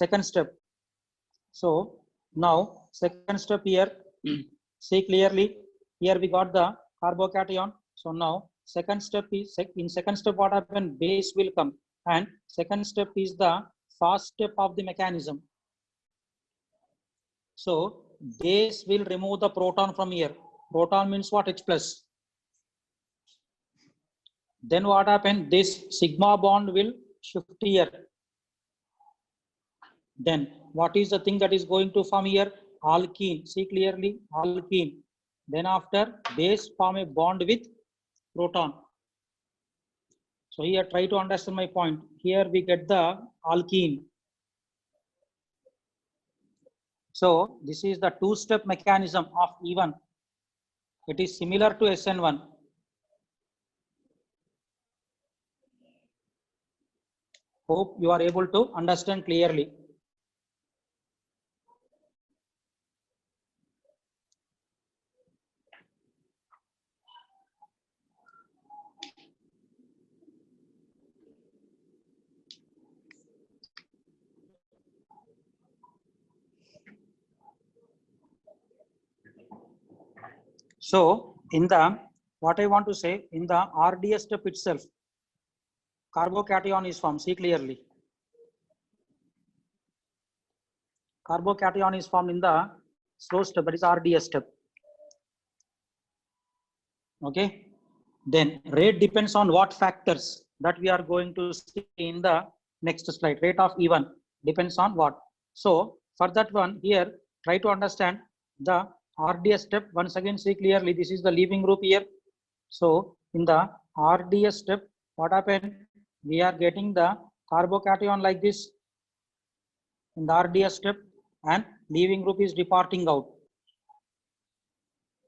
second step. So now second step here, see clearly, here we got the carbocation. So now second step is, in second step what happened, base will come, and second step is the first step of the mechanism. So base will remove the proton from here. Proton means what? H plus. Then what happened, this sigma bond will shift here. Then what is the thing that is going to form here? Alkene. See clearly, alkene. Then after, base form a bond with proton. So here try to understand my point. Here we get the alkene. So this is the two-step mechanism of E1. It is similar to SN1. Hope you are able to understand clearly. So in the, what I want to say, in the RDS step itself, carbocation is formed. See clearly. Carbocation is formed in the slow step, that is RDS step. Okay. Then rate depends on what factors that we are going to see in the next slide. Rate of E1 depends on what? So for that one, here try to understand the RDS step. Once again, see clearly, this is the leaving group here. So in the RDS step, what happened? We are getting the carbocation like this in the RDS step, and leaving group is departing out.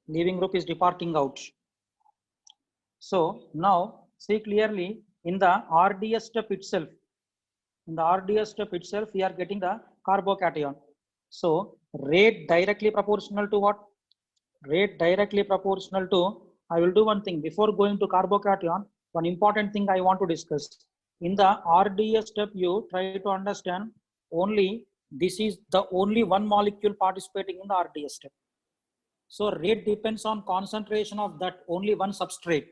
Leaving group is departing out. So now see clearly, in the RDS step itself, we are getting the carbocation. So rate directly proportional to what? Rate directly proportional to, I will do one thing before going to carbocation. One important thing I want to discuss. In the RDS step, you try to understand only this is the only one molecule participating in the RDS step. So rate depends on concentration of that only one substrate.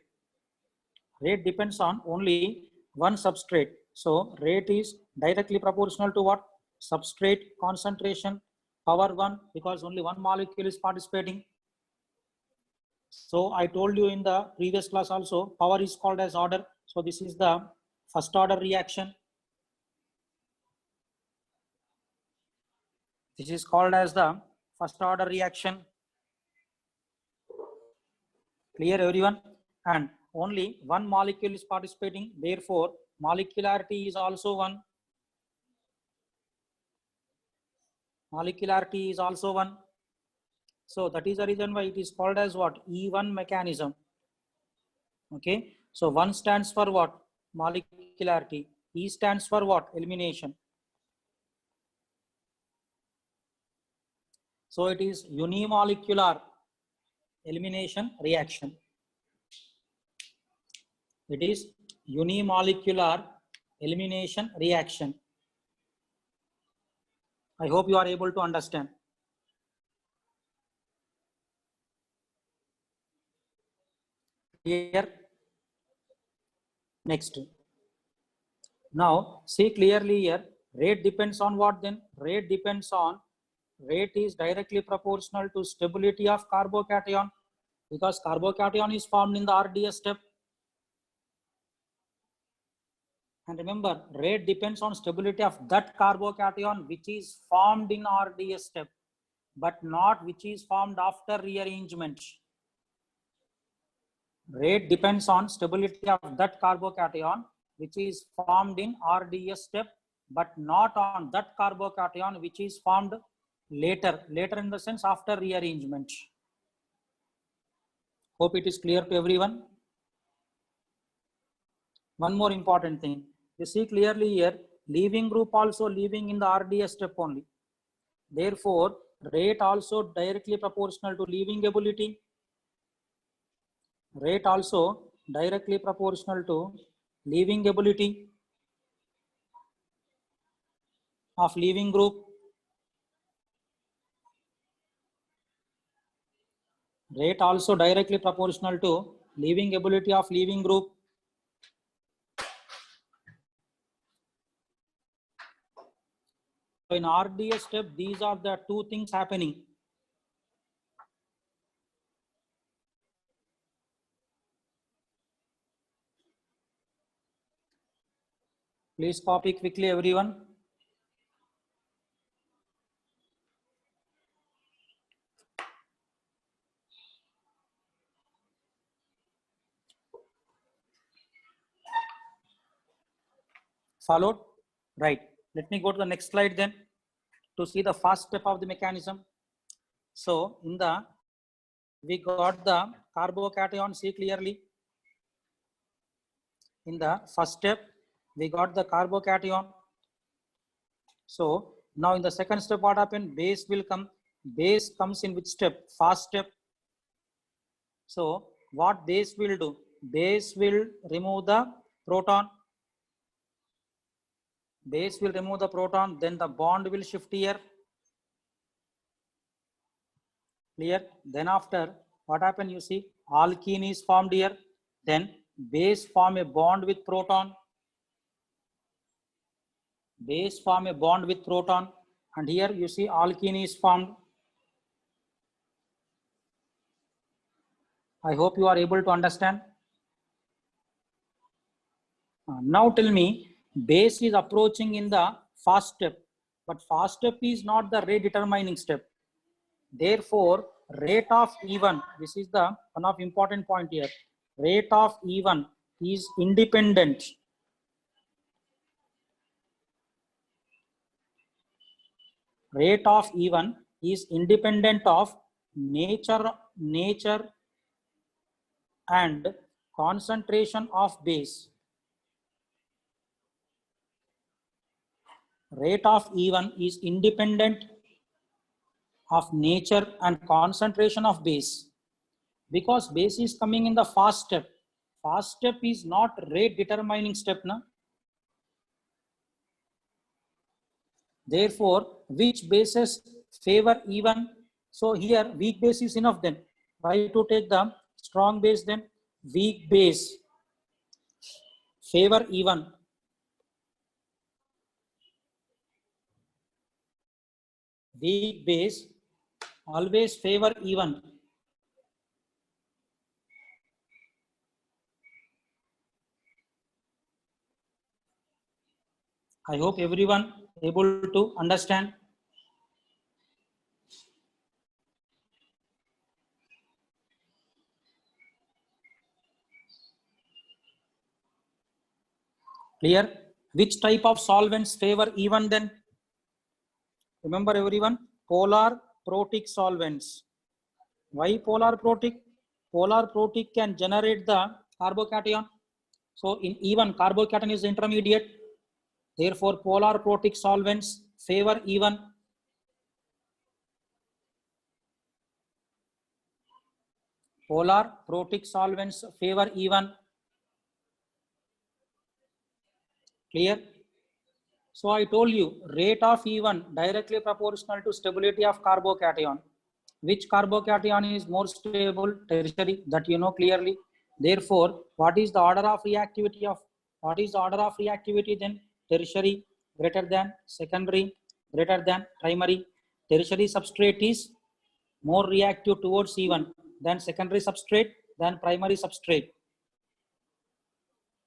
Rate depends on only one substrate. So rate is directly proportional to what? Substrate concentration power 1, because only one molecule is participating. So I told you in the previous class also, power is called as order. So this is the first order reaction. This is called as the first order reaction. Clear everyone? And only one molecule is participating, therefore molecularity is also 1. Molecularity is also 1. So that is the reason why it is called as what? E1 mechanism. Okay. So 1 stands for what? Molecularity. E stands for what? Elimination. So it is unimolecular elimination reaction. It is unimolecular elimination reaction. I hope you are able to understand. Here. Next. Now see clearly here, rate depends on what then? Rate depends on, rate is directly proportional to stability of carbocation, because carbocation is formed in the RDS step. And remember, rate depends on stability of that carbocation which is formed in RDS step, but not which is formed after rearrangement. Rate depends on stability of that carbocation which is formed in RDS step, but not on that carbocation which is formed later. Later in the sense after rearrangement. Hope it is clear to everyone. One more important thing. You see clearly here, leaving group also leaving in the RDS step only. Therefore, rate also directly proportional to leaving ability. Rate also directly proportional to leaving ability. of leaving group. Rate also directly proportional to leaving ability of leaving group. So in RDS step, these are the two things happening. Please copy quickly, everyone. Followed? Right. Let me go to the next slide then to see the first step of the mechanism. So we got the carbocation, see clearly. In the first step, we got the carbocation. So now in the second step, what happened? Base will come. Base comes in which step? First step. So what base will do? Base will remove the proton. Base will remove the proton, then the bond will shift here. Clear? Then after, what happened? You see, alkene is formed here. Then base form a bond with proton. Base form a bond with proton. And here you see alkene is formed. I hope you are able to understand. Now tell me, base is approaching in the first step, but first step is not the rate determining step. Therefore, rate of E1, this is the one of important point here. Rate of E1 is independent. Rate of E1 is independent of nature and concentration of base. Rate of E1 is independent of nature and concentration of base, because base is coming in the fast step. Fast step is not rate determining step. Na? Therefore, which bases favor E1? So here weak base is enough then. Why to take the strong base then? Weak base favor E1. Weak base always favor E1. I hope everyone able to understand. Clear? Which type of solvents favor E1 then? Remember everyone, polar protic solvents. Why polar protic? Polar protic can generate the carbocation. So in E1, carbocation is intermediate. Therefore, polar protic solvents favor E1. Polar protic solvents favor E1. Clear? So I told you, rate of E1 directly proportional to stability of carbocation. Which carbocation is more stable? Tertiary, that you know clearly. Therefore, what is the order of reactivity then? Tertiary greater than secondary greater than primary. Tertiary substrate is more reactive towards E1 than secondary substrate than primary substrate.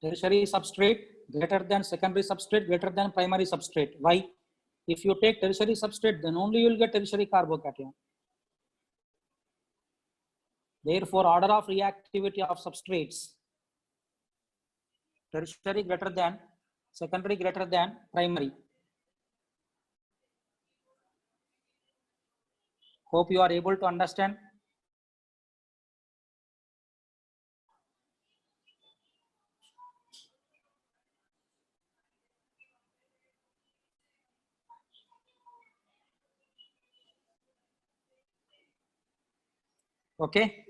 Tertiary substrate greater than secondary substrate greater than primary substrate. Why? If you take tertiary substrate, then only you will get tertiary carbocation. Therefore, order of reactivity of substrates, tertiary greater than, secondary greater than primary. Hope you are able to understand. Okay.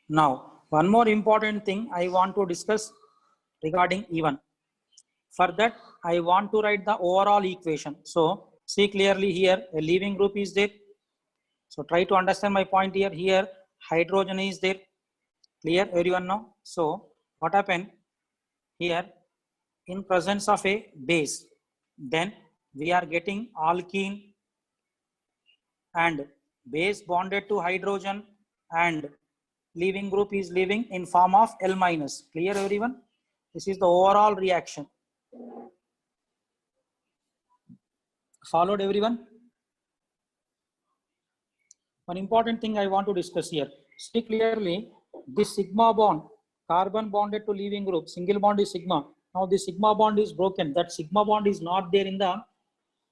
Now, one more important thing I want to discuss regarding E1. For that, I want to write the overall equation. So see clearly here, a leaving group is there. So try to understand my point here. Here, hydrogen is there. Clear, everyone now? So what happened here? In presence of a base, then we are getting alkene and base bonded to hydrogen and leaving group is leaving in form of L minus. Clear, everyone? This is the overall reaction. Followed, everyone? One important thing I want to discuss here. See clearly, this sigma bond, carbon bonded to leaving group, single bond is sigma. Now the sigma bond is broken. That sigma bond is not there in the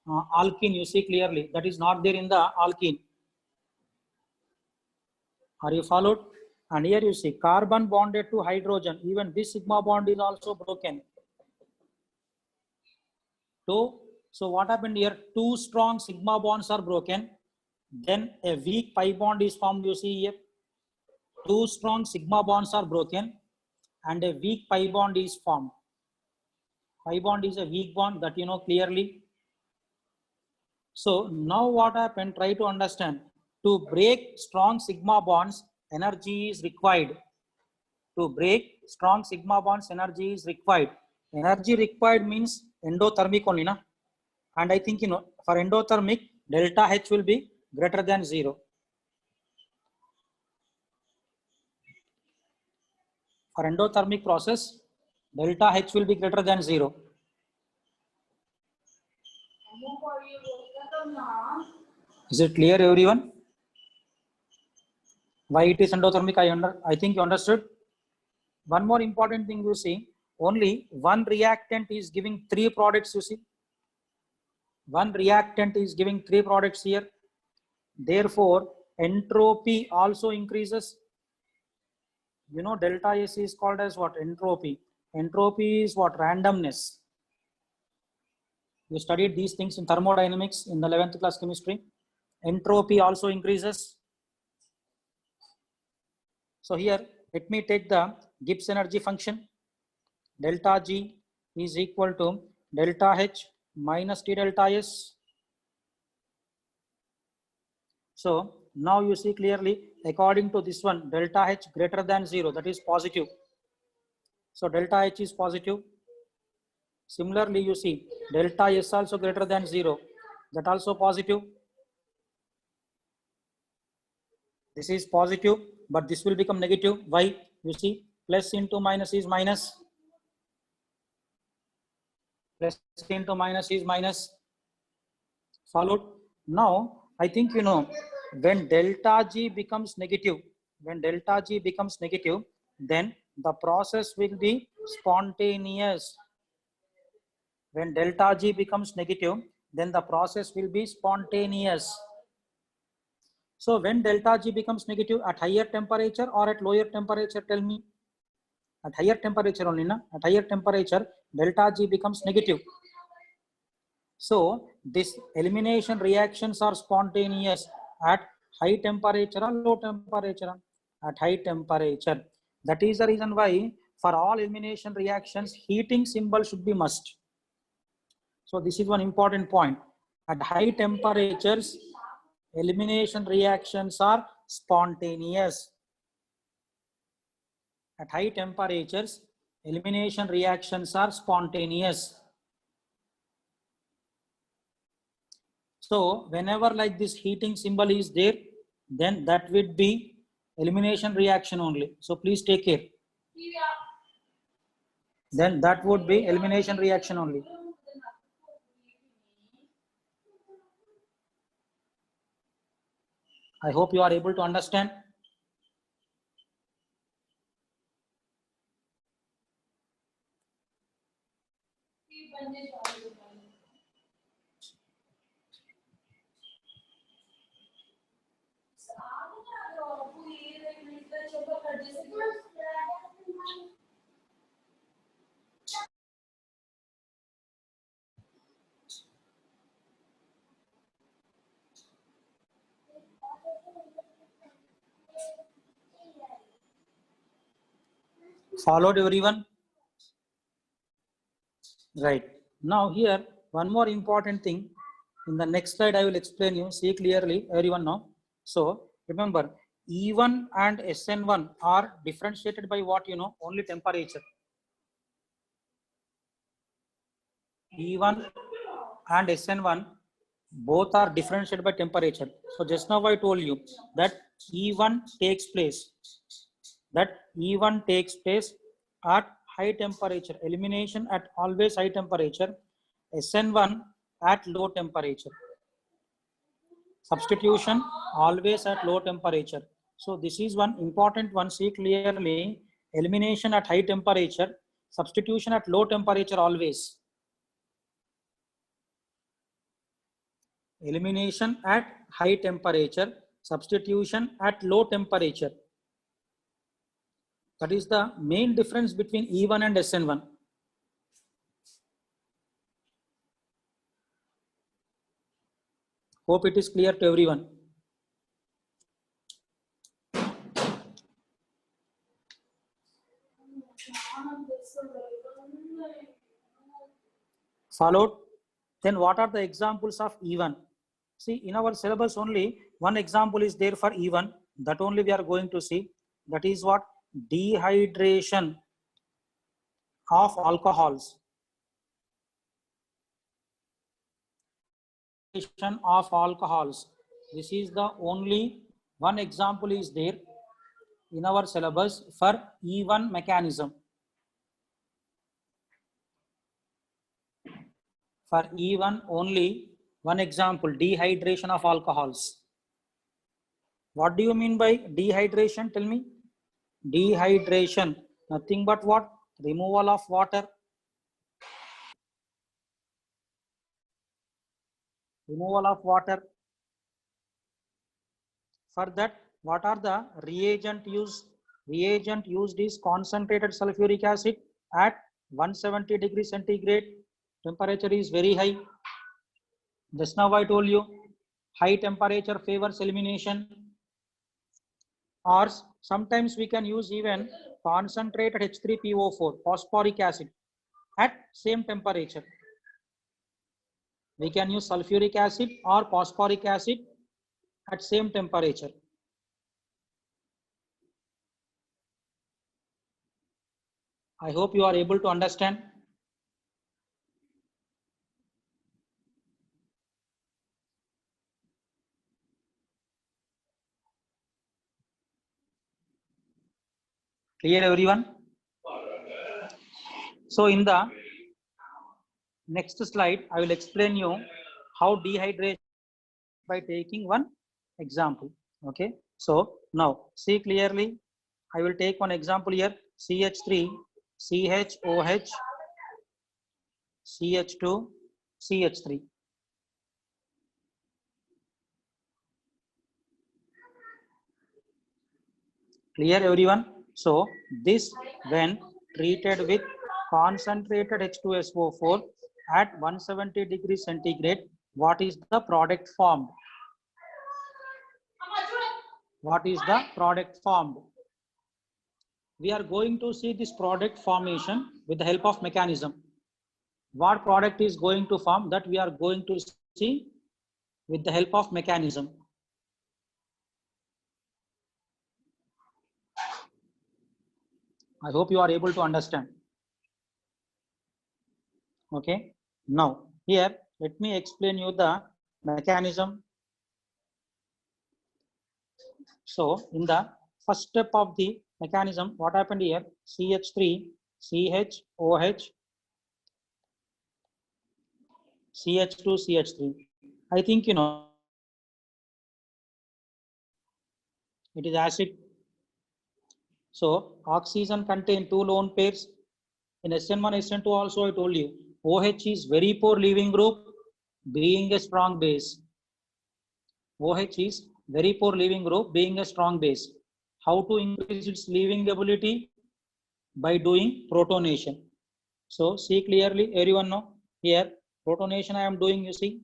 alkene. You see clearly, that is not there in the alkene. Are you followed? And here you see carbon bonded to hydrogen. Even this sigma bond is also broken. So what happened here? Two strong sigma bonds are broken. Then a weak pi bond is formed. You see here. Two strong sigma bonds are broken and a weak pi bond is formed. Pi bond is a weak bond that you know clearly. So now what happened? Try to understand. To break strong sigma bonds, energy is required. To break strong sigma bonds, energy is required. Energy required means endothermic only, na? And I think you know for endothermic, delta H will be greater than 0. For endothermic process, delta H will be greater than 0. Is it clear, everyone? Why it is endothermic? I think you understood. One more important thing you see, only one reactant is giving 3 products. You see, one reactant is giving 3 products here. Therefore, entropy also increases. You know, delta S is called as what? Entropy. Entropy is what? Randomness. You studied these things in thermodynamics in the 11th class chemistry. Entropy also increases. So here, let me take the Gibbs energy function. Delta G is equal to delta H minus T delta S. So now you see clearly, according to this one, delta H greater than 0, that is positive. So delta H is positive. Similarly, you see delta S also greater than 0, that also positive. This is positive, but this will become negative. Why? You see, plus into minus is minus. Plus into minus is minus. Followed. Now, I think you know, when delta G becomes negative, then the process will be spontaneous. When delta G becomes negative, then the process will be spontaneous. So when delta G becomes negative, at higher temperature or at lower temperature, tell me. At higher temperature only, na? At higher temperature, delta G becomes negative. So this elimination reactions are spontaneous at high temperature or low temperature. At high temperature. That is the reason why for all elimination reactions, heating symbol should be must. So this is one important point. At high temperatures, elimination reactions are spontaneous. At high temperatures, elimination reactions are spontaneous. So whenever like this heating symbol is there, then that would be elimination reaction only. So please take care. Then that would be elimination reaction only. I hope you are able to understand. Followed, everyone? Right. Now here, one more important thing. In the next slide, I will explain you. See clearly, everyone now. So remember, E1 and SN1 are differentiated by what you know? Only temperature. E1 and SN1 both are differentiated by temperature. So just now I told you that E1 takes place. E1 takes place at high temperature. Elimination at always high temperature. SN1 at low temperature. Substitution always at low temperature. So this is one important one. See clearly, elimination at high temperature, substitution at low temperature always. Elimination at high temperature, substitution at low temperature. That is the main difference between E1 and SN1. Hope it is clear to everyone. Followed. Then what are the examples of E1? See, in our syllabus only one example is there for E1. That only we are going to see. That is what? Dehydration of alcohols. Of alcohols. This is the only one example is there in our syllabus for E1 mechanism. For E1 only one example, dehydration of alcohols. What do you mean by dehydration? Tell me. Dehydration, nothing but what? Removal of water. Removal of water. For that, what are the reagent used? Reagent used is concentrated sulfuric acid at 170 degrees centigrade. Temperature is very high. Just now I told you, high temperature favors elimination. Or sometimes we can use even concentrated H3PO4, phosphoric acid, at same temperature. We can use sulfuric acid or phosphoric acid at same temperature. I hope you are able to understand. Clear, everyone? So in the next slide, I will explain you how dehydration by taking one example. Okay. So now see clearly, I will take one example here. CH3, CHOH, CH2, CH3. Clear, everyone? So this when treated with concentrated H2SO4 at 170 degrees centigrade, what is the product formed? What is the product formed? We are going to see this product formation with the help of mechanism. What product is going to form, that we are going to see with the help of mechanism. I hope you are able to understand. Okay. Now here, let me explain you the mechanism. So in the first step of the mechanism, what happened here? CH3, CHOH, CH2, CH3. I think you know it is acid. So oxygen contain two lone pairs. In SN1, SN2 also I told you, OH is very poor leaving group, being a strong base. OH is very poor leaving group, being a strong base. How to increase its leaving ability? By doing protonation. So see clearly, everyone know here, protonation I am doing, you see.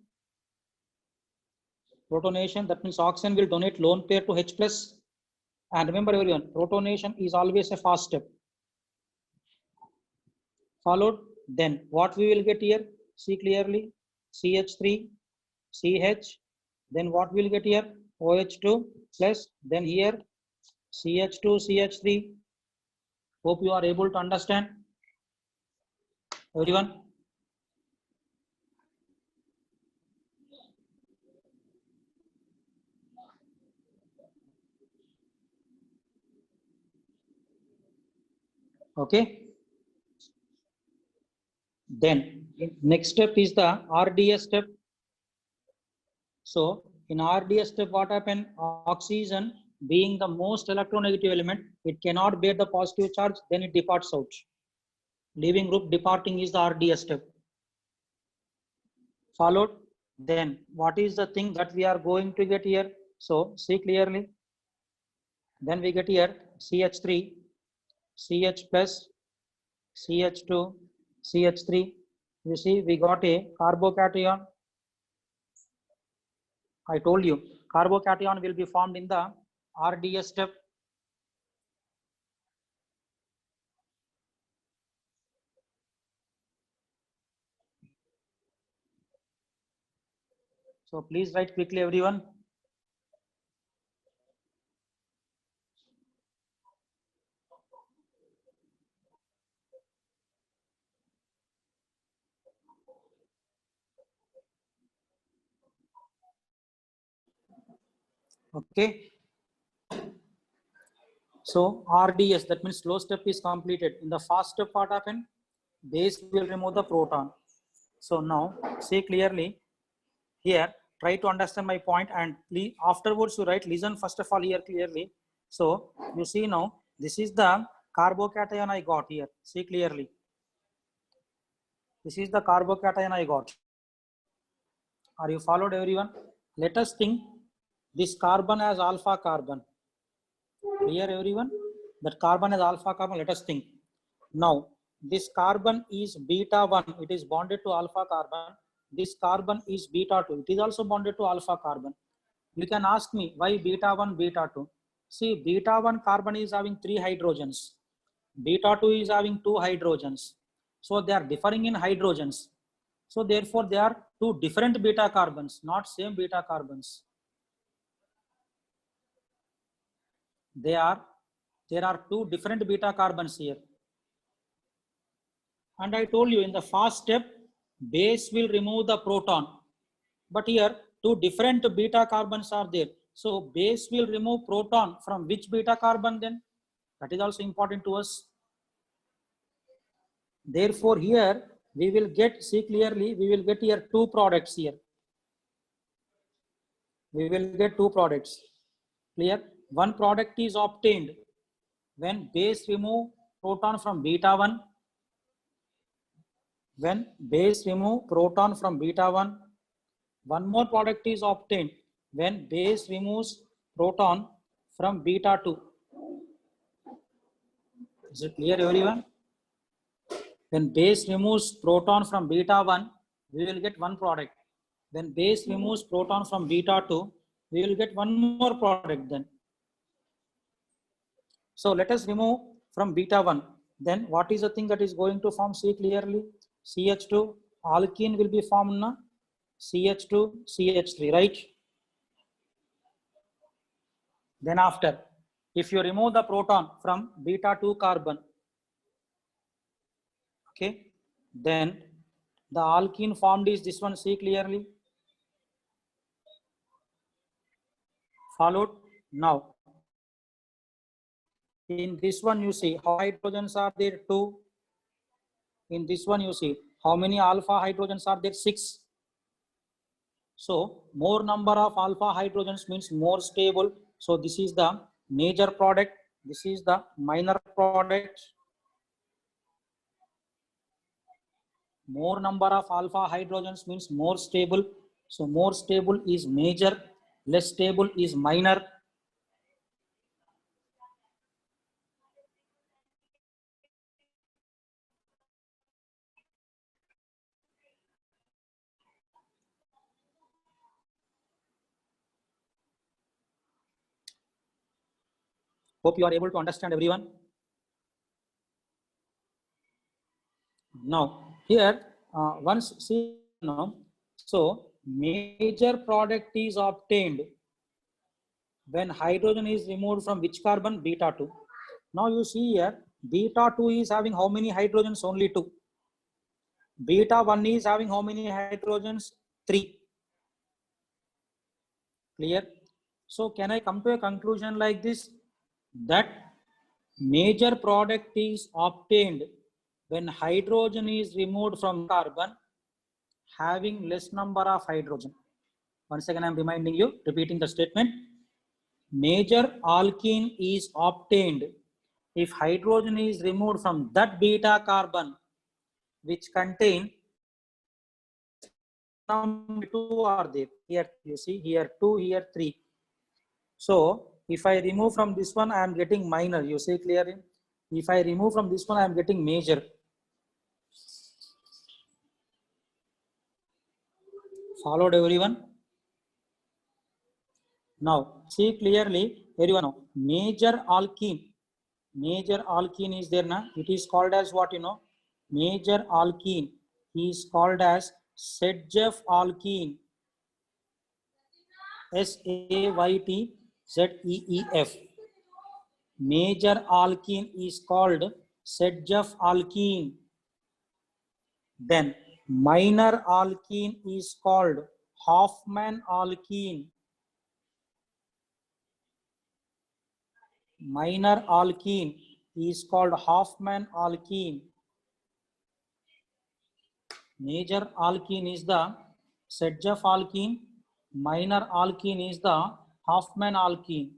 Protonation, that means oxygen will donate lone pair to H plus. And remember everyone, protonation is always a fast step. Followed, Then what we will get here? See clearly, CH3, CH. Then what we will get here? OH2 plus. Then here CH2, CH3. Hope you are able to understand, everyone. Okay. Then next step is the RDS step. So in RDS step, what happened? Oxygen being the most electronegative element, it cannot bear the positive charge, then it departs out. Leaving group departing is the RDS step. Followed. Then what is the thing that we are going to get here? So see clearly. Then we get here CH3, CH plus, CH2, CH3. You see, we got a carbocation. I told you, carbocation will be formed in the RDS step. So please write quickly, everyone. Okay. So RDS, that means slow step is completed. In the fast step, what happened? Base will remove the proton. So now see clearly here, try to understand my point, and please afterwards you write, listen first of all here clearly. So you see now, this is the carbocation I got here. See clearly. This is the carbocation I got. Are you followed, everyone? Let us think this carbon as alpha carbon. Clear, everyone? That carbon is alpha carbon. Let us think. Now, this carbon is beta 1. It is bonded to alpha carbon. This carbon is beta 2. It is also bonded to alpha carbon. You can ask me why beta 1, beta 2. See, beta 1 carbon is having 3 hydrogens. Beta 2 is having 2 hydrogens. So they are differing in hydrogens. So therefore, they are two different beta carbons, not same beta carbons. There are two different beta carbons here. And I told you in the fast step, base will remove the proton. But here, two different beta carbons are there. So base will remove proton from which beta carbon then? That is also important to us. Therefore, here we will get, see clearly, we will get here two products here. We will get two products. Clear? One product is obtained when base remove proton from beta 1. When base remove proton from beta 1. One more product is obtained when base removes proton from beta 2. Is it clear, everyone? When base removes proton from beta 1, we will get one product. When base removes proton from beta 2, we will get one more product then. So let us remove from beta 1. Then what is the thing that is going to form? See clearly. CH2, alkene will be formed na CH2, CH3, right? Then after, if you remove the proton from beta 2 carbon, okay, then the alkene formed is this one. See clearly. Followed. Now, in this one you see how hydrogens are there? 2. In this one you see how many alpha hydrogens are there? 6. So more number of alpha hydrogens means more stable. So this is the major product. This is the minor product. More number of alpha hydrogens means more stable. So more stable is major, less stable is minor. Hope you are able to understand, everyone. Now Here, once see now, so major product is obtained when hydrogen is removed from which carbon? Beta 2. Now you see here, beta 2 is having how many hydrogens? Only 2. Beta 1 is having how many hydrogens? 3. Clear? So can I come to a conclusion like this, that major product is obtained when hydrogen is removed from carbon having less number of hydrogen. Once again, I am reminding you, repeating the statement. Major alkene is obtained if hydrogen is removed from that beta carbon which contain number 2 are there. Here you see, here 2, here 3. So if I remove from this one, I am getting minor. You see clearly? If I remove from this one, I am getting major. Followed everyone? Now see clearly, everyone know, major alkene is there now. It is called as what, you know? Major alkene is called as Sedgef alkene. SAYTZEEF. Major alkene is called Sedgef alkene. Then minor alkene is called Hoffman alkene. Minor alkene is called Hoffman alkene. Major alkene is the Sedgef alkene. Minor alkene is the Hoffman alkene.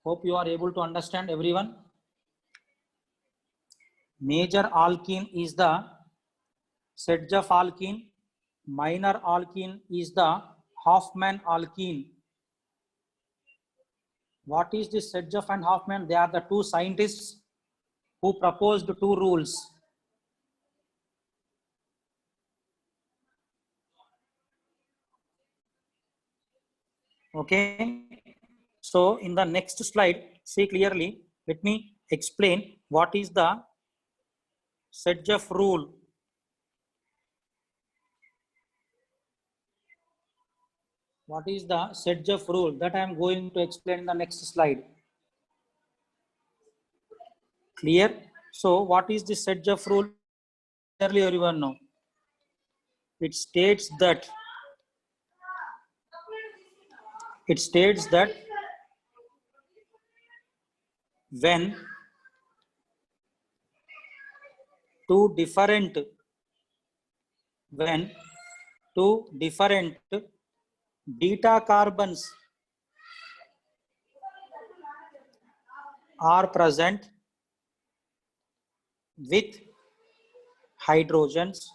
Hope you are able to understand, everyone. Major alkene is the Sedgef alkene. Minor alkene is the Hoffman alkene. What is this Sedgef and Hoffman? They are the two scientists who proposed two rules. Okay. So in the next slide, see clearly, let me explain what is the Sedgef rule. What is the Sedgef rule? That I am going to explain in the next slide. Clear? So what is the Sedgef rule? Clearly everyone know. It states that when two different beta carbons are present with hydrogens,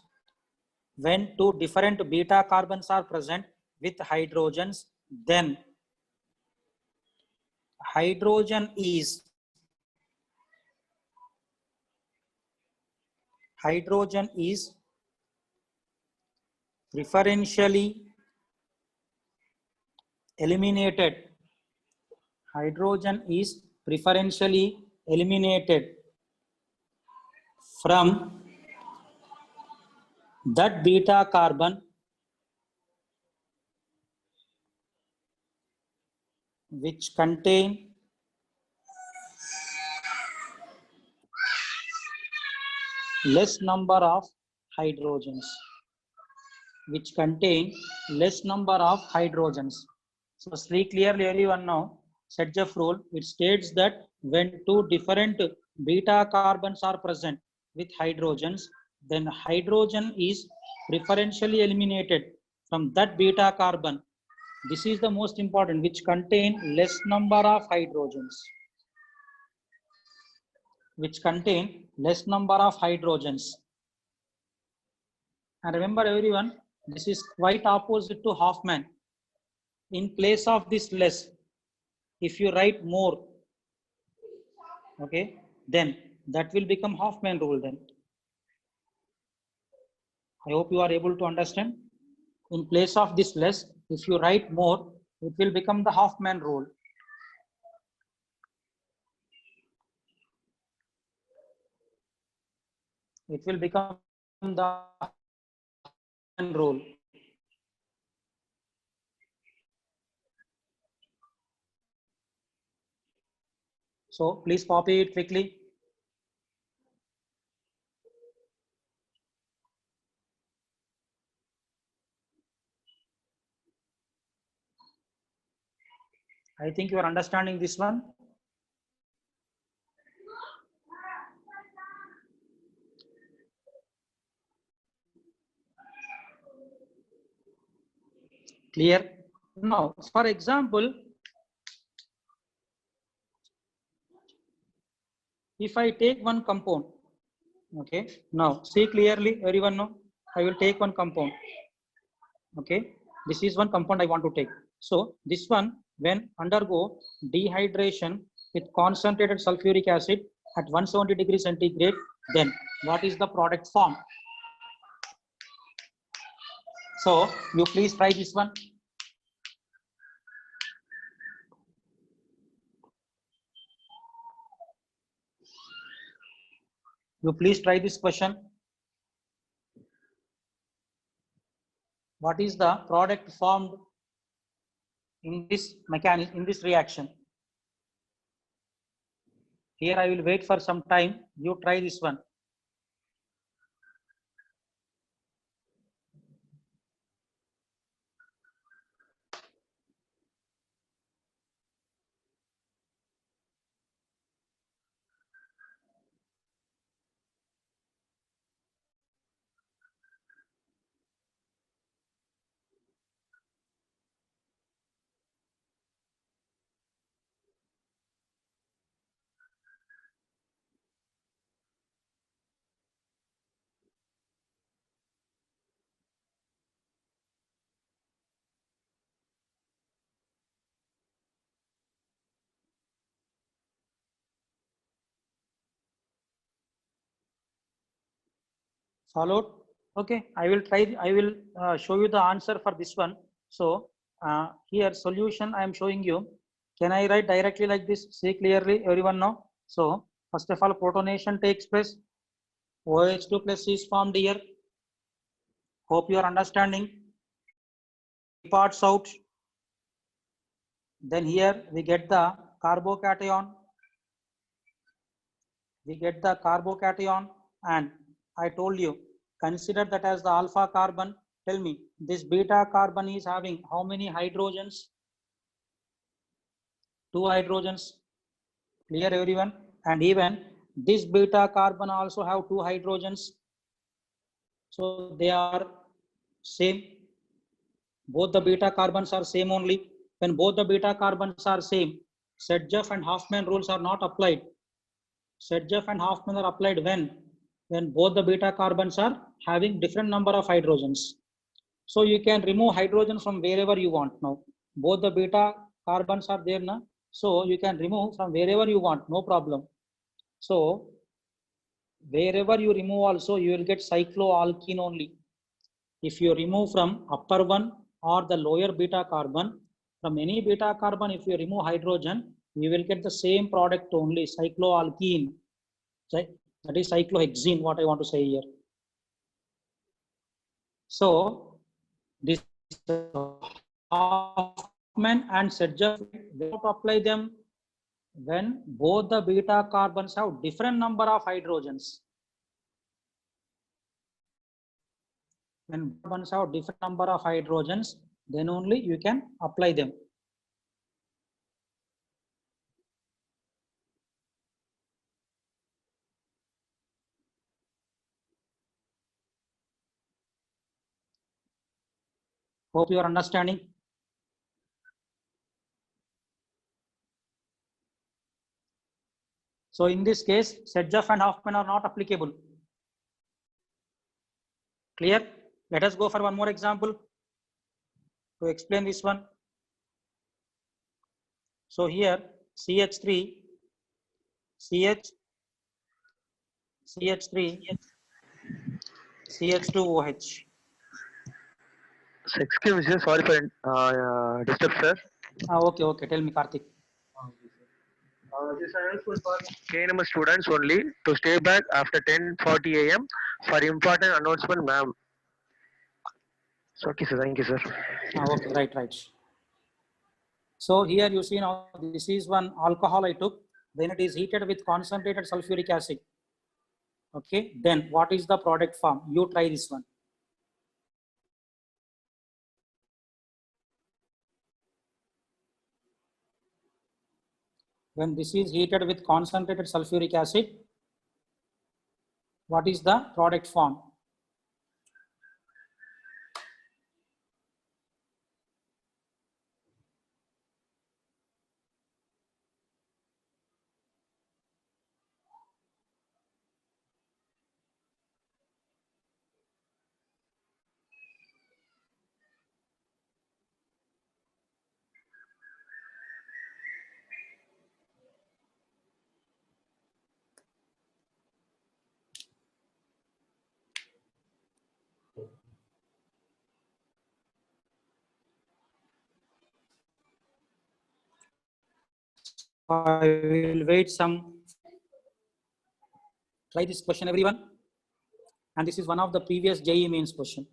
when two different beta carbons are present with hydrogens, then hydrogen is preferentially eliminated. Hydrogen is preferentially eliminated from that beta carbon which contain less number of hydrogens. So see clearly everyone now, Sedgef rule, it states that when two different beta carbons are present with hydrogens, then hydrogen is preferentially eliminated from that beta carbon. This is the most important, which contain less number of hydrogens. And remember everyone, this is quite opposite to Hoffman. In place of this less, if you write more, okay, then that will become Hoffman rule then. I hope you are able to understand. In place of this less, if you write more, it will become the Hoffman rule. it will become the rule. So please copy it quickly. I think you are understanding this one. Clear? Now, for example, if I take one compound, okay, now see clearly, everyone know, I will take one compound. Okay, this is one compound I want to take. So this one, when undergo dehydration with concentrated sulfuric acid at 170 degrees centigrade, then what is the product form? So you please try this one. You please try this question. What is the product formed in this mechanism, in this reaction? Here I will wait for some time. You try this one. Followed? Okay, I will try. I will show you the answer for this one. So here solution I am showing you. Can I write directly like this? See clearly, everyone know. So first of all, protonation takes place. OH2 plus is formed here. Hope you are understanding. Parts out. Then here we get the carbocation. We get the carbocation, and I told you, consider that as the alpha carbon. Tell me, this beta carbon is having how many hydrogens? 2 hydrogens. Clear everyone? And even this beta carbon also have 2 hydrogens. So they are same. Both the beta carbons are same only. When both the beta carbons are same, Sedgwick and Hoffman rules are not applied. Sedgwick and Hoffman are applied when both the beta carbons are having different number of hydrogens. So you can remove hydrogen from wherever you want now. Both the beta carbons are there now. So you can remove from wherever you want, no problem. So wherever you remove also, you will get cycloalkene only. If you remove from upper one or the lower beta carbon, from any beta carbon, if you remove hydrogen, you will get the same product only, cycloalkene. That is cyclohexene, what I want to say here. So this Hoffman and Sedgwick, we don't apply them when both the beta carbons have different number of hydrogens. When carbons have different number of hydrogens, then only you can apply them. Hope you are understanding. So in this case, Sedgwick and Hoffman are not applicable. Clear? Let us go for one more example to explain this one. So here CH3, CH3, CH2OH. Excuse me, sorry for disturb, sir. Okay. Tell me, Karthik. This announcement for KNM students only to stay back after 10:40 a.m. for important announcement, ma'am. So, okay, sir. Thank you, sir. Okay, right. So here you see now, this is one alcohol I took. When it is heated with concentrated sulfuric acid. Okay, then what is the product form? You try this one. When this is heated with concentrated sulfuric acid, what is the product form? I will wait some. Try this question, everyone. And this is one of the previous JEE mains question.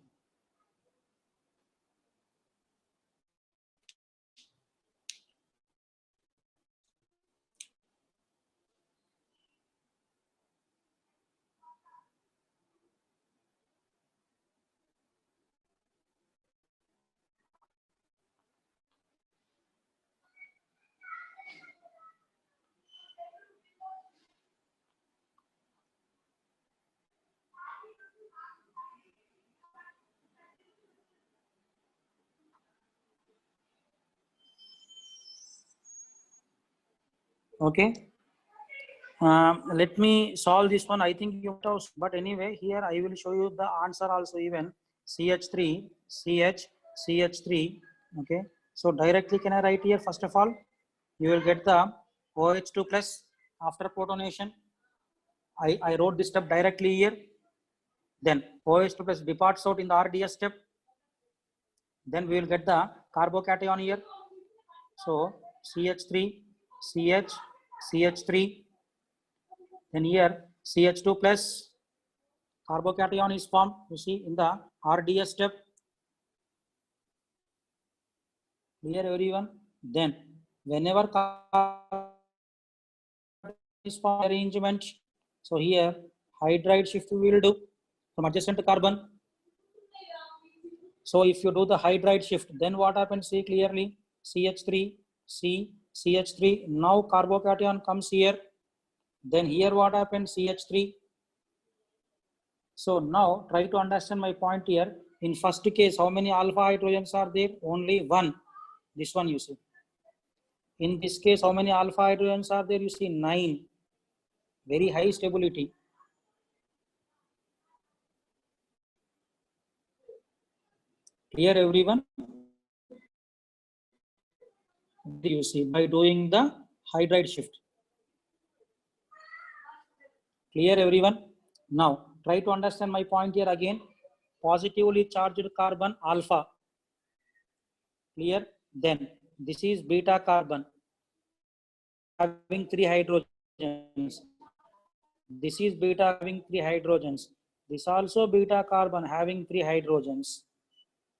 Okay. Let me solve this one. I think you have, but anyway, here I will show you the answer also even. CH3, CH, CH3. Okay. So directly can I write here? First of all, you will get the OH2 plus after protonation. I wrote this step directly here. Then OH2 plus departs out in the RDS step. Then we will get the carbocation here. So CH3, CH, CH3. Then here CH2 plus carbocation is formed, you see, in the RDS step. Clear, everyone? Then whenever is formed arrangement, so here hydride shift we will do from adjacent carbon. So if you do the hydride shift, then what happens? See clearly, CH3, C, CH3. Now carbocation comes here. Then here what happens? CH3. So now try to understand my point here. In first case, how many alpha hydrogens are there? Only one. This one you see. In this case, how many alpha hydrogens are there? You see 9. Very high stability. Clear, everyone? You see by doing the hydride shift. Clear, everyone? Now try to understand my point here again. Positively charged carbon alpha. Clear? Then this is beta carbon having 3 hydrogens. This is beta having 3 hydrogens. This also beta carbon having 3 hydrogens.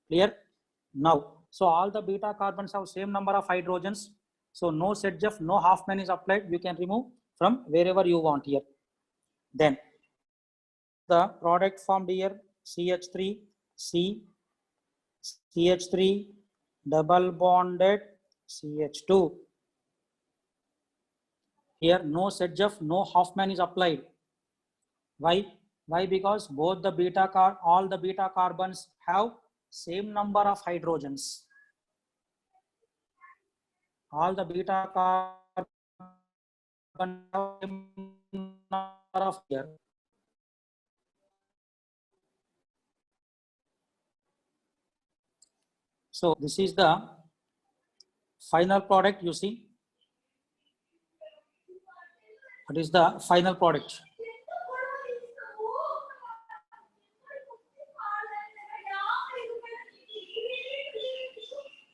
Clear? Now, so all the beta carbons have same number of hydrogens. So no ZF, no Hoffman is applied. You can remove from wherever you want here. Then the product formed here CH3, C, CH3, double bonded CH2. Here no ZF, no Hoffman is applied. Why? Why? Because both the all the beta carbons have same number of hydrogens. All the beta carbons have same number of here. So this is the final product, you see. What is the final product?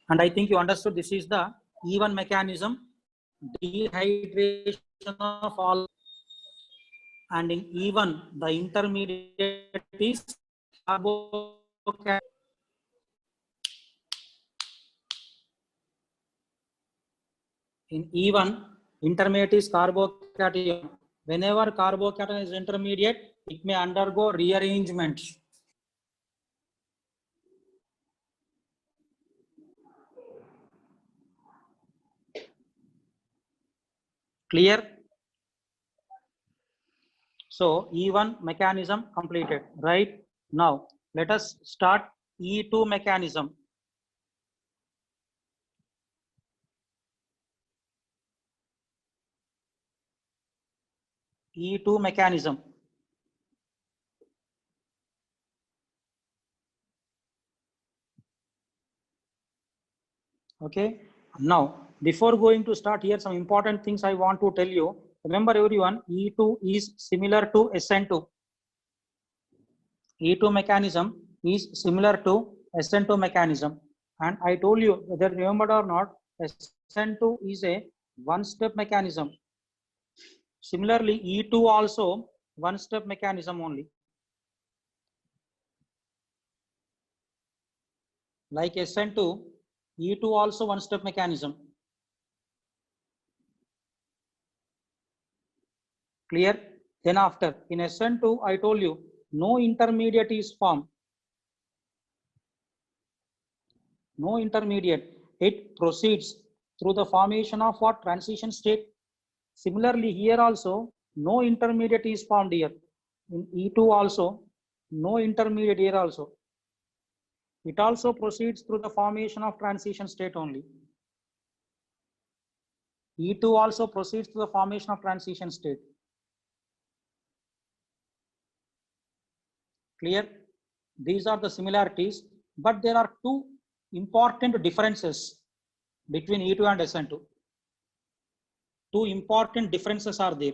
And I think you understood this is the even mechanism. dehydration of all, and in E1 the intermediate is carbocation. In E1 intermediate is carbocation. Whenever carbocation is intermediate, it may undergo rearrangement. Clear? So E1 mechanism completed. Right now, let us start E2 mechanism. E2 mechanism. Okay. Now, before going to start here, some important things I want to tell you. Remember everyone, E2 is similar to SN2. E2 mechanism is similar to SN2 mechanism. And I told you, whether remembered or not, SN2 is a one-step mechanism. Similarly, E2 also one-step mechanism only. Like SN2, E2 also one-step mechanism. Clear? Then after, in SN2, I told you, no intermediate is formed. No intermediate. It proceeds through the formation of what? Transition state. Similarly, here also, no intermediate is formed here. In E2 also, no intermediate here also. It also proceeds through the formation of transition state only. E2 also proceeds to the formation of transition state. Clear? These are the similarities, but there are two important differences between E2 and SN2. Two important differences are there.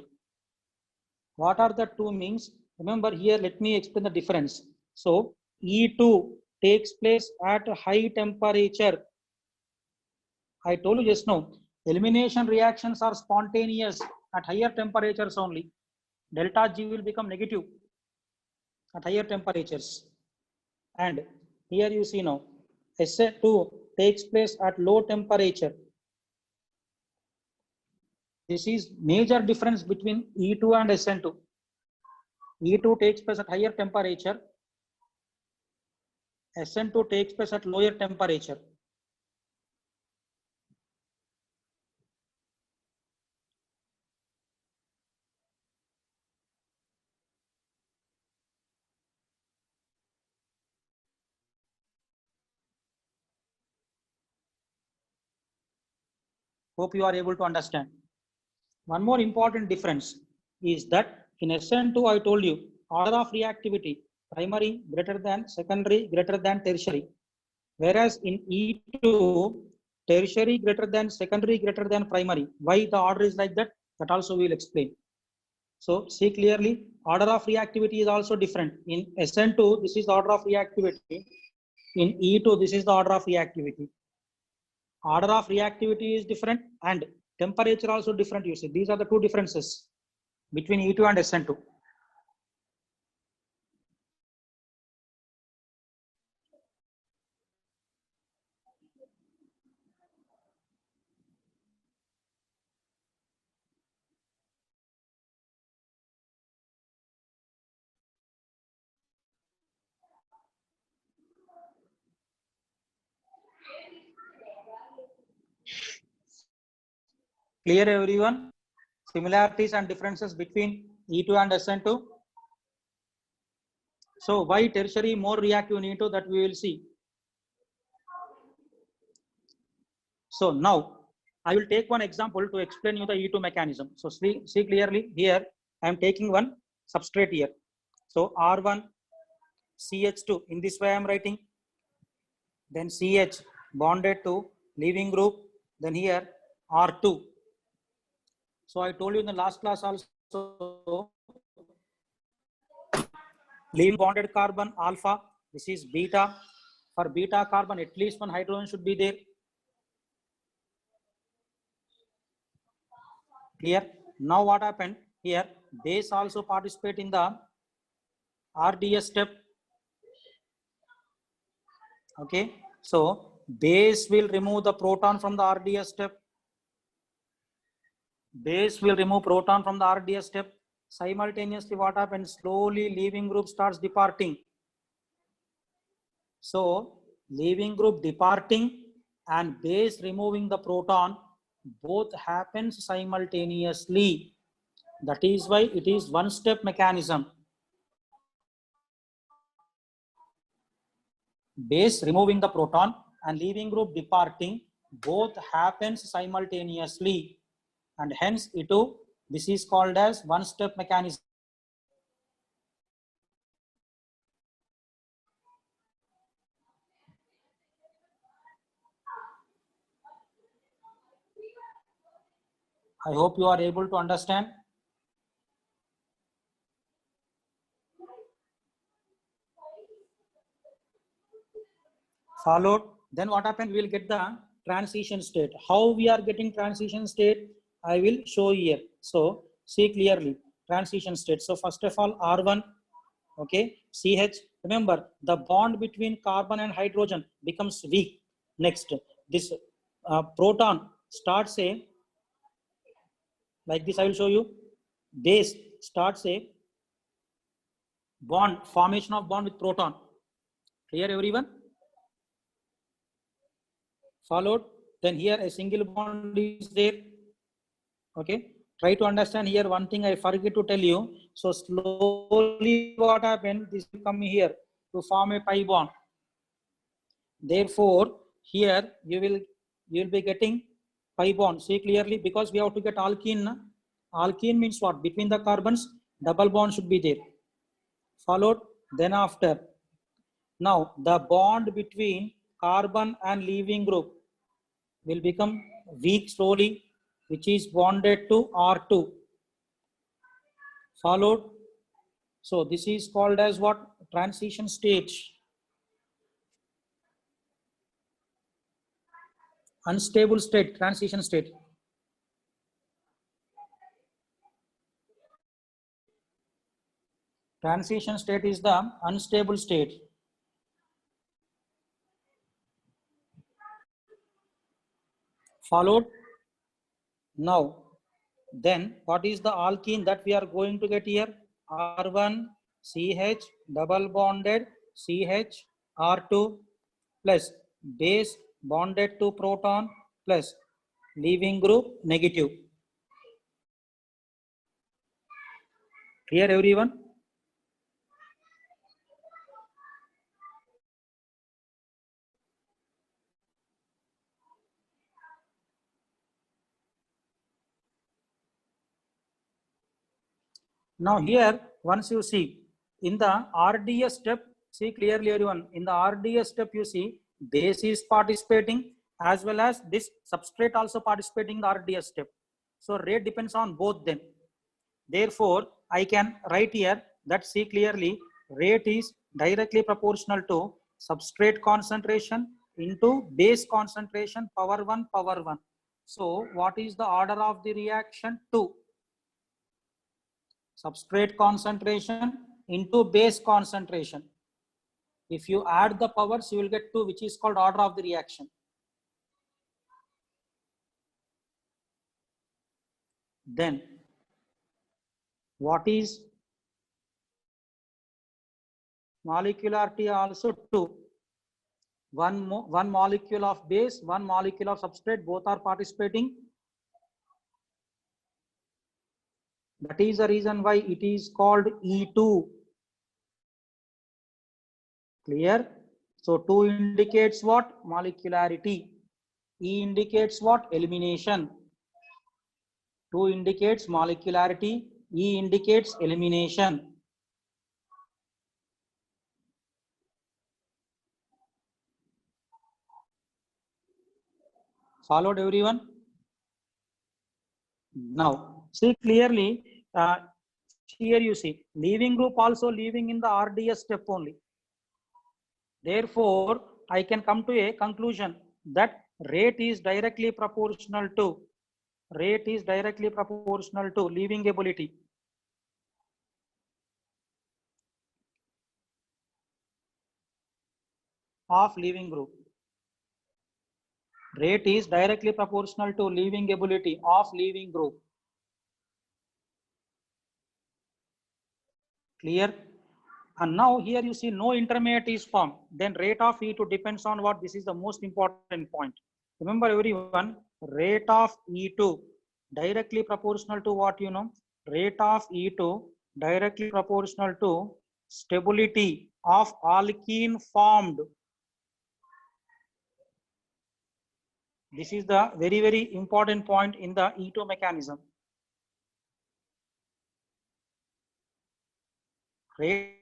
What are the two means? Remember here, let me explain the difference. So E2 takes place at a high temperature. I told you just now, elimination reactions are spontaneous at higher temperatures only. Delta G will become negative at higher temperatures. And here you see now, SN2 takes place at low temperature. This is major difference between E2 and SN2. E2 takes place at higher temperature. SN2 takes place at lower temperature. Hope you are able to understand. One more important difference is that in SN2, I told you, order of reactivity, primary greater than secondary greater than tertiary. Whereas in E2, tertiary greater than secondary greater than primary. Why the order is like that? That also we will explain. So see clearly, order of reactivity is also different. In SN2, this is the order of reactivity. In E2, this is the order of reactivity. Order of reactivity is different and temperature also different. You see, these are the two differences between E2 and SN2. Clear everyone? Similarities and differences between E2 and SN2. So why tertiary more reactive in E2, that we will see. So now I will take one example to explain you the E2 mechanism. So see clearly here, I am taking one substrate here. So R1 CH2, in this way I am writing. Then CH bonded to leaving group. Then here R2. So I told you in the last class also, leaving bonded carbon alpha, this is beta. For beta carbon, at least one hydrogen should be there. Clear? Now what happened here? Base also participate in the RDS step. Okay, so base will remove the proton from the RDS step. Base will remove proton from the RDS step. Simultaneously, what happens? Slowly, leaving group starts departing. So, leaving group departing and base removing the proton, both happens simultaneously. That is why it is one-step mechanism. Base removing the proton and leaving group departing, both happens simultaneously, and hence this is called as one-step mechanism. I hope you are able to understand. Followed, then what happens? We will get the transition state. How we are getting transition state, I will show here. So see clearly transition state. So first of all, R1, okay, CH. Remember, the bond between carbon and hydrogen becomes weak. Next, this proton starts like this. I will show you. Base starts bond, formation of bond with proton. Clear, everyone? Followed, then here a single bond is there. Okay, try to understand here. One thing I forget to tell you. So slowly what happened? This will come here to form a pi bond. Therefore, here you will be getting pi bond. See clearly, because we have to get alkene. Alkene means what? Between the carbons, double bond should be there. Followed, then after. Now the bond between carbon and leaving group will become weak slowly, which is bonded to R2. Followed. So this is called as what? Transition stage. Unstable state, transition state. Transition state is the unstable state. Followed. Now, then what is the alkene that we are going to get here? R1 CH double bonded CH R2 plus base bonded to proton plus leaving group negative. Clear, everyone? Now here, once you see in the RDS step, see clearly everyone, in the RDS step you see base is participating as well as this substrate also participating in the RDS step. So rate depends on both them. Therefore, I can write here that see clearly rate is directly proportional to substrate concentration into base concentration power 1 power 1. So what is the order of the reaction? 2. Substrate concentration into base concentration. If you add the powers, you will get 2, which is called order of the reaction. Then what is molecularity? Also 2. One molecule of base, one molecule of substrate, both are participating. That is the reason why it is called E2. Clear? So 2 indicates what? Molecularity. E indicates what? Elimination. 2 indicates molecularity. E indicates elimination. Followed, everyone? Now, see clearly, here you see, leaving group also leaving in the RDS step only. Therefore, I can come to a conclusion that rate is directly proportional to Rate is directly proportional to leaving ability. Of leaving group. Rate is directly proportional to leaving ability of leaving group. Clear? And now here you see no intermediate is formed. Then rate of E2 depends on what? This is the most important point. Remember everyone, rate of E2 directly proportional to what you know? Rate of E2 directly proportional to stability of alkene formed. This is the very, very important point in the E2 mechanism. Rate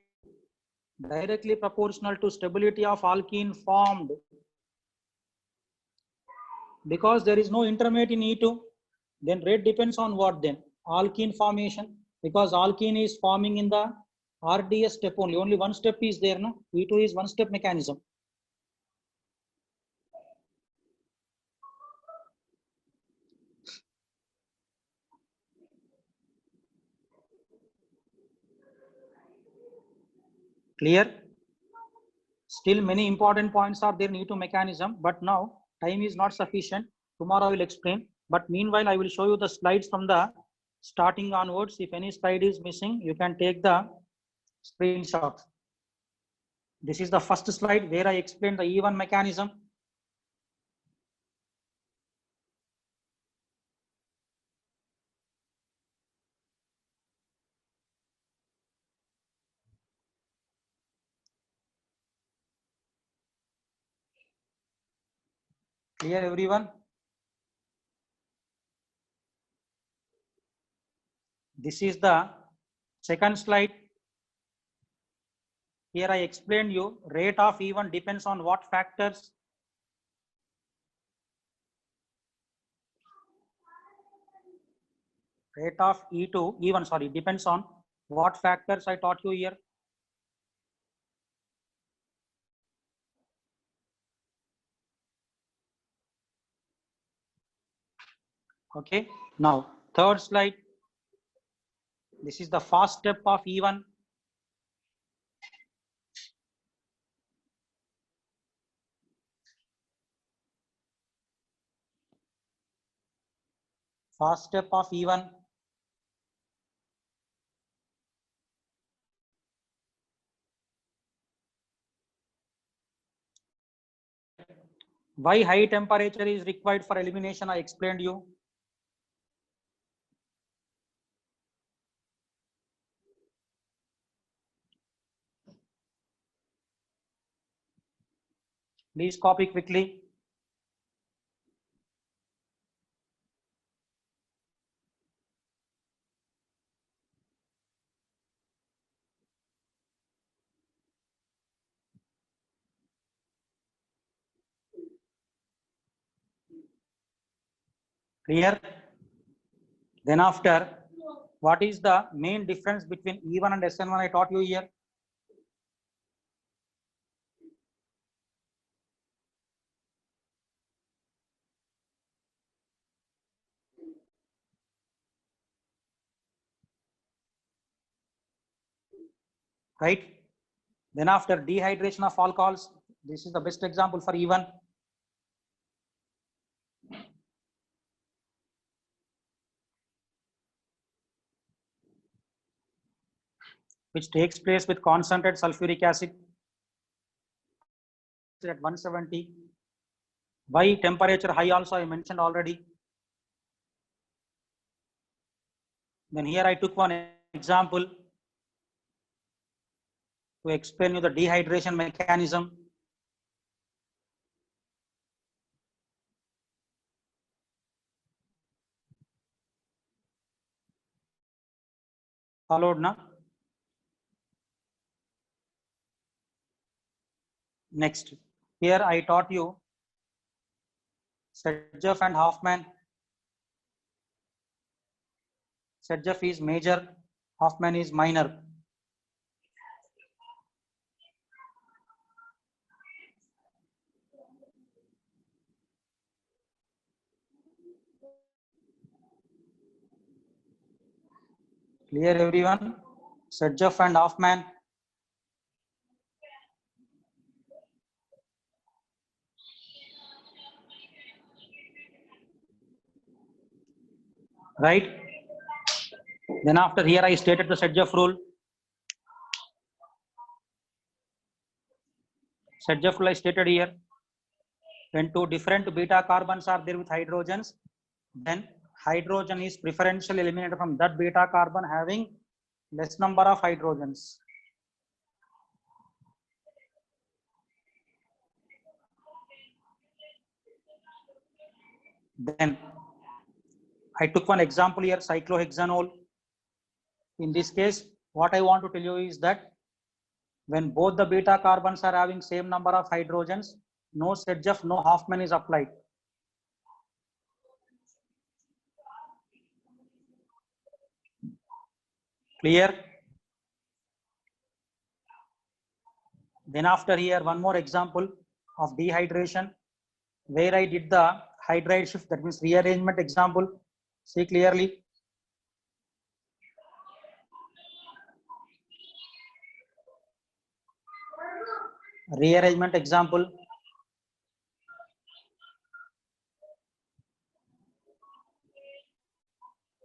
directly proportional to stability of alkene formed. Because there is no intermediate in E2, then rate depends on what then? Alkene formation. Because alkene is forming in the RDS step only. Only one step is there, no? E2 is one step mechanism. Clear? Still many important points are there in E2 mechanism, but now time is not sufficient. Tomorrow I will explain. But meanwhile, I will show you the slides from the starting onwards. If any slide is missing, you can take the screenshot. This is the first slide where I explained the E1 mechanism. Clear everyone? This is the second slide. Here I explained you rate of E1 depends on what factors? Rate of E2, E1, sorry, depends on what factors I taught you here? Okay, now third slide. This is the first step of E1. First step of E1. Why high temperature is required for elimination? I explained you. Please copy quickly. Clear? Then after, what is the main difference between E1 and SN1 I taught you here? Right? Then after dehydration of alcohols, this is the best example for E1. Which takes place with concentrated sulfuric acid at 170. Why temperature high also I mentioned already. Then here I took one example to explain you the dehydration mechanism. Followed now. Next, here I taught you Sedgwick and Hoffman. Sedgwick is major, Hoffman is minor. Clear everyone? Sedgeff and Hoffman. Right? Then after here I stated the Sedgeff rule. Sedgeff rule I stated here. When two different beta carbons are there with hydrogens, then hydrogen is preferentially eliminated from that beta carbon having less number of hydrogens. Then I took one example here, cyclohexanol. In this case, what I want to tell you is that when both the beta carbons are having same number of hydrogens, no Sedgeff, no Hoffman is applied. Clear? Then after here, one more example of dehydration, where I did the hydride shift, that means rearrangement example. See clearly. Rearrangement example.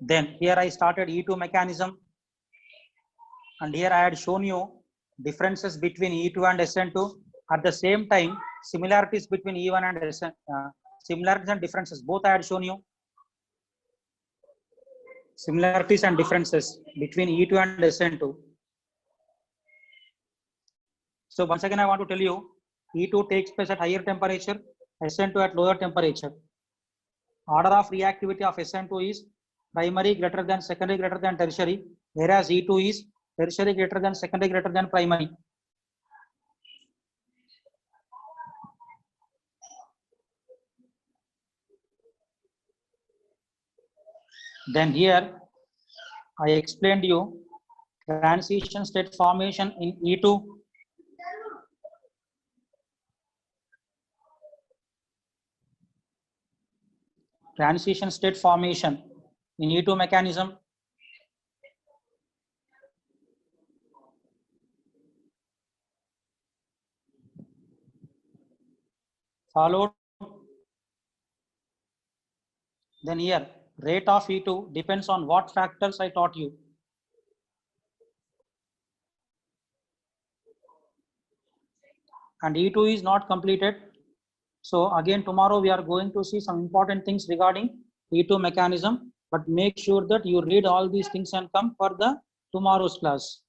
Then here I started E2 mechanism, and here I had shown you differences between E2 and SN2. At the same time, similarities between E1 and SN, similarities and differences, both I had shown you. Similarities and differences between E2 and SN2. So once again, I want to tell you, E2 takes place at higher temperature, SN2 at lower temperature. Order of reactivity of SN2 is primary greater than secondary greater than tertiary, whereas E2 is tertiary greater than secondary greater than primary. Then here I explained you transition state formation in E2. Transition state formation in E2 mechanism. Followed. Then here rate of E2 depends on what factors I taught you. And E2 is not completed. So again, tomorrow we are going to see some important things regarding E2 mechanism, but make sure that you read all these things and come for the tomorrow's class.